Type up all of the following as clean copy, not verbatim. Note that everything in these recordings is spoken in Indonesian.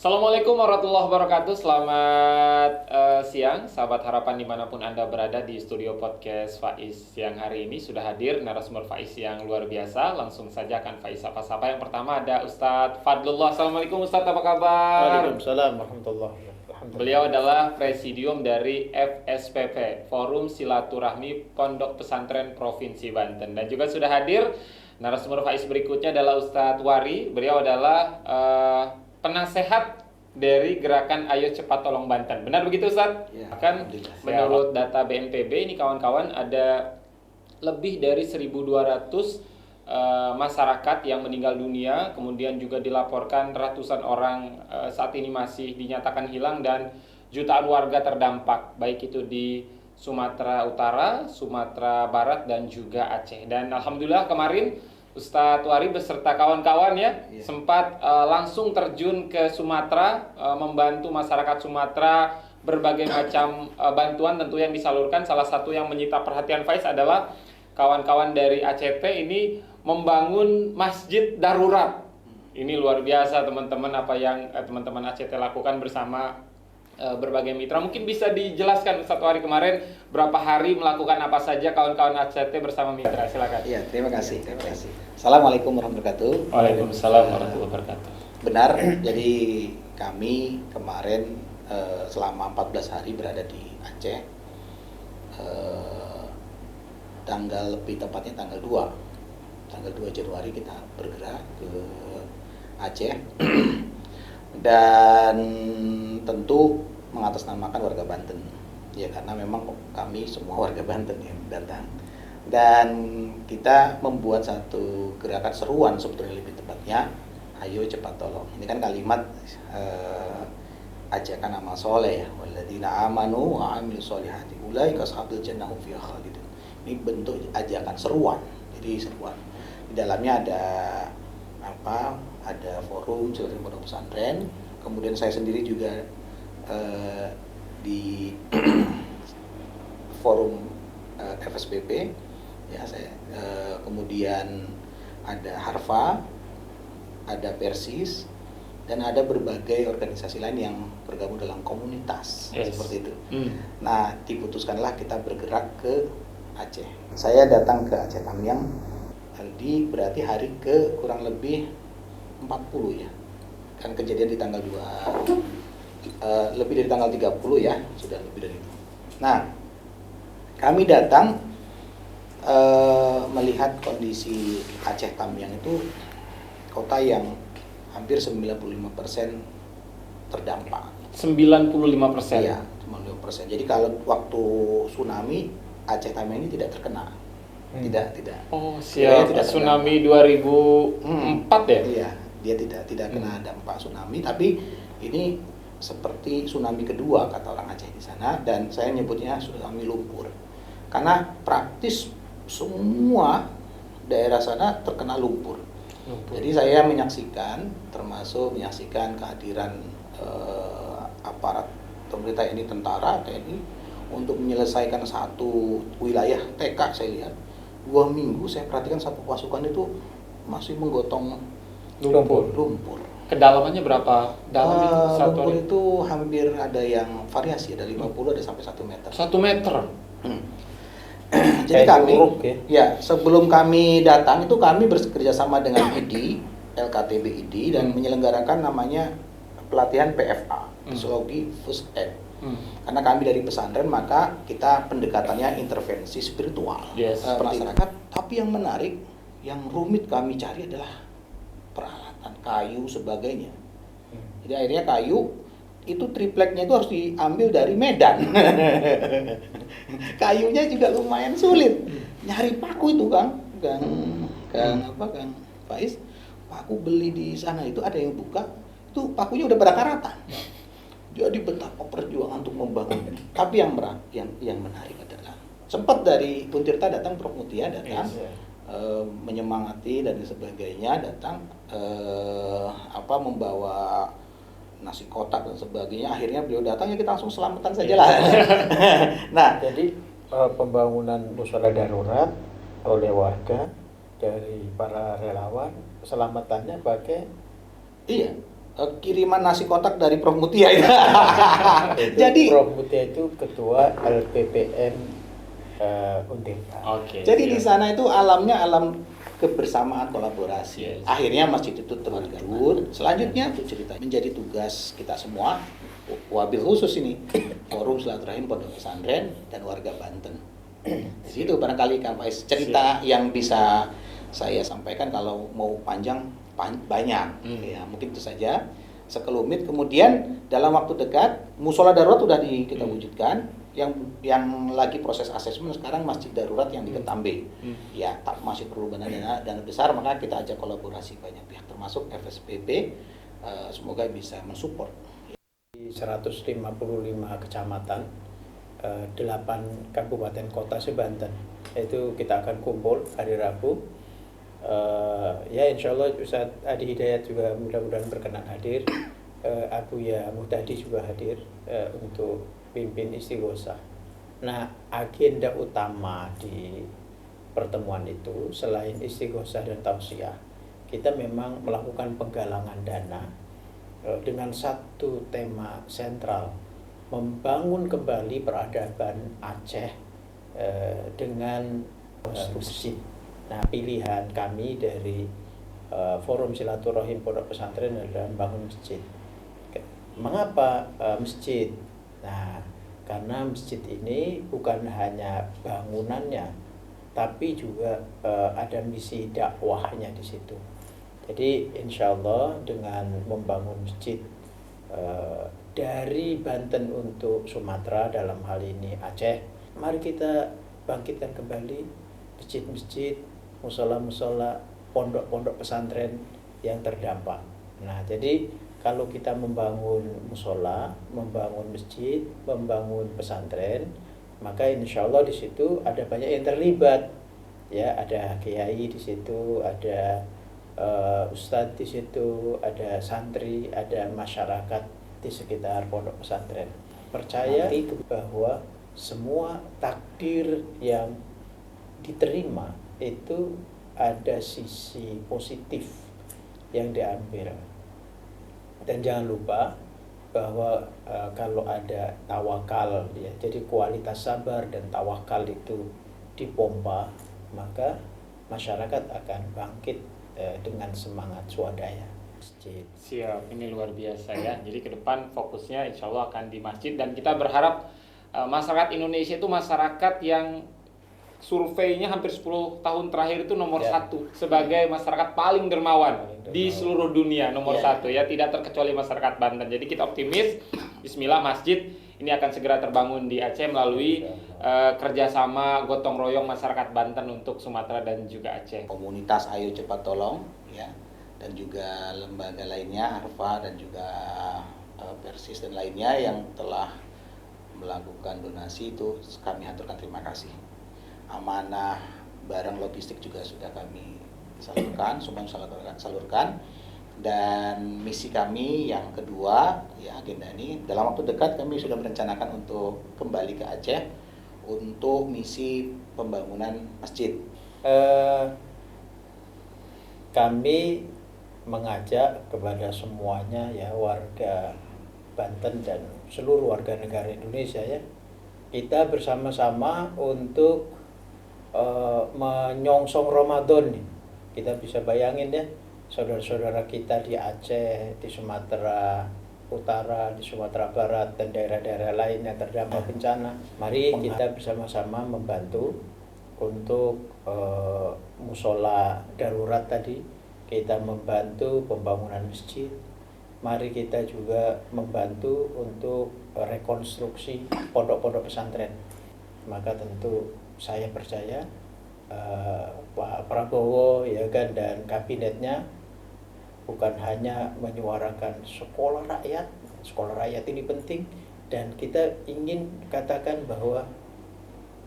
Assalamualaikum warahmatullahi wabarakatuh. Selamat siang, sahabat harapan dimanapun Anda berada. Di studio podcast Faiz siang hari ini sudah hadir narasumber Faiz yang luar biasa. Langsung saja akan Faiz sapa-sapa. Yang pertama ada Ustadz Fadlullah. Assalamualaikum Ustadz, apa kabar? Waalaikumsalam warahmatullahi wabarakatuh. Beliau adalah presidium dari FSPP, Forum Silaturahmi Pondok Pesantren Provinsi Banten. Dan juga sudah hadir narasumber Faiz berikutnya adalah Ustadz Wari. Beliau adalah penasehat dari gerakan Ayo Cepat Tolong Banten. Benar begitu Ustaz? Ya, Bahkan menurut data BNPB ini kawan-kawan ada lebih dari 1.200 masyarakat yang meninggal dunia. Kemudian juga dilaporkan ratusan orang saat ini masih dinyatakan hilang dan jutaan warga terdampak. Baik itu di Sumatera Utara, Sumatera Barat dan juga Aceh. Dan alhamdulillah kemarin Ustadz Wari beserta kawan-kawan sempat langsung terjun ke Sumatera, membantu masyarakat Sumatera berbagai macam bantuan tentu yang disalurkan. Salah satu yang menyita perhatian Faiz adalah kawan-kawan dari ACT ini membangun masjid darurat. Ini luar biasa teman-teman, apa yang teman-teman ACT lakukan bersama berbagai mitra. Mungkin bisa dijelaskan Ustadz Wari kemarin berapa hari melakukan apa saja kawan-kawan ACT bersama mitra. Silakan. Iya, terima kasih. Assalamualaikum warahmatullahi wabarakatuh. Waalaikumsalam warahmatullahi wabarakatuh. Benar, jadi kami kemarin selama 14 hari berada di Aceh. Lebih tepatnya tanggal 2 Januari kita bergerak ke Aceh. Dan tentu mengatasnamakan warga Banten ya, karena memang kami semua warga Banten yang datang, dan kita membuat satu gerakan seruan, sebetulnya lebih tepatnya Ayo Cepat Tolong. Ini kan kalimat ajakan amal soleh ya, walladzina amanu wa amilus solihati ulaika ashabul jannah hum fiha khalidun. Ini bentuk ajakan seruan, jadi seruan di dalamnya ada forum silaturahmi pondok pesantren, kemudian saya sendiri juga di forum FSPP ya, saya kemudian ada Harfa, ada Persis, dan ada berbagai organisasi lain yang bergabung dalam komunitas seperti itu. Nah, diputuskanlah kita bergerak ke Aceh. Saya datang ke Aceh Tamiang tadi, berarti hari ke kurang lebih 40 ya, kan kejadian di tanggal 2, lebih dari tanggal 30 ya, sudah lebih dari itu. Nah, kami datang melihat kondisi Aceh Tamiang itu kota yang hampir 95% terdampak. 95%? Iya, 95%. Jadi kalau waktu tsunami, Aceh Tamiang ini tidak terkena. Tidak. Oh, siap. Tidak tsunami 2004 ya? Iya, dia tidak kena dampak tsunami, tapi ini seperti tsunami kedua kata orang Aceh di sana, dan saya nyebutnya tsunami lumpur. Karena praktis semua daerah sana terkena lumpur. Jadi saya menyaksikan, termasuk menyaksikan kehadiran aparat pemerintah ini, tentara, TNI, untuk menyelesaikan satu wilayah TK. Saya lihat 2 minggu saya perhatikan satu pasukan itu masih menggotong lumpur. Kedalamannya berapa dalam itu? Lumpur itu hampir ada yang variasi, ada 50, ada sampai 1 meter. 1 meter? Jadi kami, sebelum kami datang itu kami bekerja sama dengan ID, LKTB ID, dan menyelenggarakan namanya pelatihan PFA, Psikologi First Aid. Karena kami dari pesantren, maka kita pendekatannya intervensi spiritual masyarakat. Tapi yang menarik, yang rumit kami cari adalah peralatan kayu sebagainya. Jadi akhirnya kayu itu tripleknya itu harus diambil dari Medan. Kayunya juga lumayan sulit. Nyari paku itu Kang Faiz, paku beli di sana itu ada yang buka, itu pakunya udah pada karatan. Jadi betapa perjuangan untuk membangun. Tapi yang menarik adalah sempat dari Puntirta datang, Prof Mutia datang, menyemangati dan sebagainya, datang membawa nasi kotak dan sebagainya. Akhirnya beliau datang, ya kita langsung selamatan saja lah. Nah, jadi pembangunan mushola darurat oleh warga dari para relawan, selamatannya pakai kiriman nasi kotak dari Prof Mutia itu. Jadi Prof Mutia itu ketua LPPM Untirta. Jadi di sana itu alamnya alam kebersamaan, kolaborasi. Yes. Akhirnya masjid itu terwujud. Selanjutnya itu cerita menjadi tugas kita semua, wabil khusus ini, Forum Silaturahim Pondok Pesantren dan warga Banten. Di situ barangkali Kang Faiz cerita yang bisa saya sampaikan, kalau mau panjang banyak. Ya, mungkin itu saja sekelumit. Kemudian dalam waktu dekat musola darurat sudah kita wujudkan. Yang lagi proses asesmen sekarang masjid darurat yang di Ketambe. Ya, tak masih perlu dana besar, maka kita ajak kolaborasi banyak pihak termasuk FSPB, semoga bisa mensupport. Di 155 kecamatan, 8 kabupaten kota se-Banten. Itu kita akan kumpul hari Rabu. Ya insya Allah Ustaz Adi Hidayat juga mudah-mudahan berkenan hadir. Abu Ya Muhtadi juga hadir untuk pimpin istighosah. Nah, agenda utama di pertemuan itu selain istighosah dan tausiah, kita memang melakukan penggalangan dana dengan satu tema sentral, membangun kembali peradaban Aceh dengan masjid. Nah, pilihan kami dari Forum Silaturahim Pondok Pesantren adalah membangun masjid. Mengapa masjid? Nah, karena masjid ini bukan hanya bangunannya, tapi juga ada misi dakwahnya di situ. Jadi insya Allah dengan membangun masjid dari Banten untuk Sumatera, dalam hal ini Aceh, mari kita bangkitkan kembali masjid-masjid, musola-musola, pondok-pondok pesantren yang terdampak. Nah, jadi kalau kita membangun musola, membangun masjid, membangun pesantren, maka insya Allah di situ ada banyak yang terlibat. Ya, ada kiai di situ, ada ustadz di situ, ada santri, ada masyarakat di sekitar pondok pesantren. Percaya bahwa semua takdir yang diterima itu ada sisi positif yang diambil. Dan jangan lupa bahwa kalau ada tawakal, ya, jadi kualitas sabar dan tawakal itu dipompa, maka masyarakat akan bangkit dengan semangat swadaya. Masjid. Siap, ini luar biasa ya. Jadi ke depan fokusnya insya Allah akan di masjid, dan kita berharap masyarakat Indonesia itu masyarakat yang surveinya hampir 10 tahun terakhir itu nomor satu sebagai masyarakat paling dermawan di seluruh dunia, nomor satu ya, tidak terkecuali masyarakat Banten. Jadi kita optimis, bismillah masjid ini akan segera terbangun di Aceh melalui kerjasama gotong royong masyarakat Banten untuk Sumatera dan juga Aceh. Komunitas Ayo Cepat Tolong ya, dan juga lembaga lainnya, Arfa dan juga Persis dan lainnya yang telah melakukan donasi, itu kami haturkan terima kasih. Amanah barang logistik juga sudah kami salurkan, semua salurkan. Dan misi kami yang kedua, ya, agenda ini dalam waktu dekat kami sudah merencanakan untuk kembali ke Aceh untuk misi pembangunan masjid. Kami mengajak kepada semuanya, ya, warga Banten dan seluruh warga negara Indonesia, ya, kita bersama-sama untuk menyongsong Ramadan nih. Kita bisa bayangin ya, saudara-saudara kita di Aceh, di Sumatera Utara, di Sumatera Barat, dan daerah-daerah lain yang terdampak bencana. Mari kita bersama-sama membantu untuk musola darurat tadi. Kita membantu pembangunan masjid. Mari kita juga membantu untuk rekonstruksi pondok-pondok pesantren. Maka tentu saya percaya Pak Prabowo, ya kan, dan kabinetnya bukan hanya menyuarakan sekolah rakyat ini penting, dan kita ingin katakan bahwa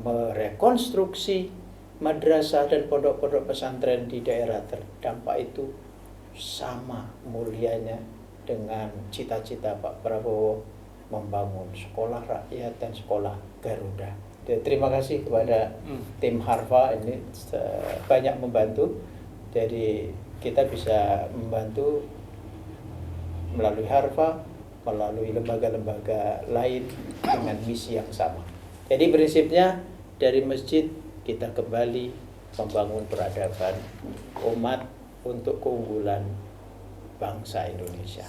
merekonstruksi madrasah dan pondok-pondok pesantren di daerah terdampak itu sama mulianya dengan cita-cita Pak Prabowo membangun sekolah rakyat dan sekolah Garuda. Terima kasih kepada tim Harfa ini banyak membantu. Jadi kita bisa membantu melalui Harfa, melalui lembaga-lembaga lain dengan misi yang sama. Jadi prinsipnya dari masjid kita kembali membangun peradaban umat untuk keunggulan bangsa Indonesia.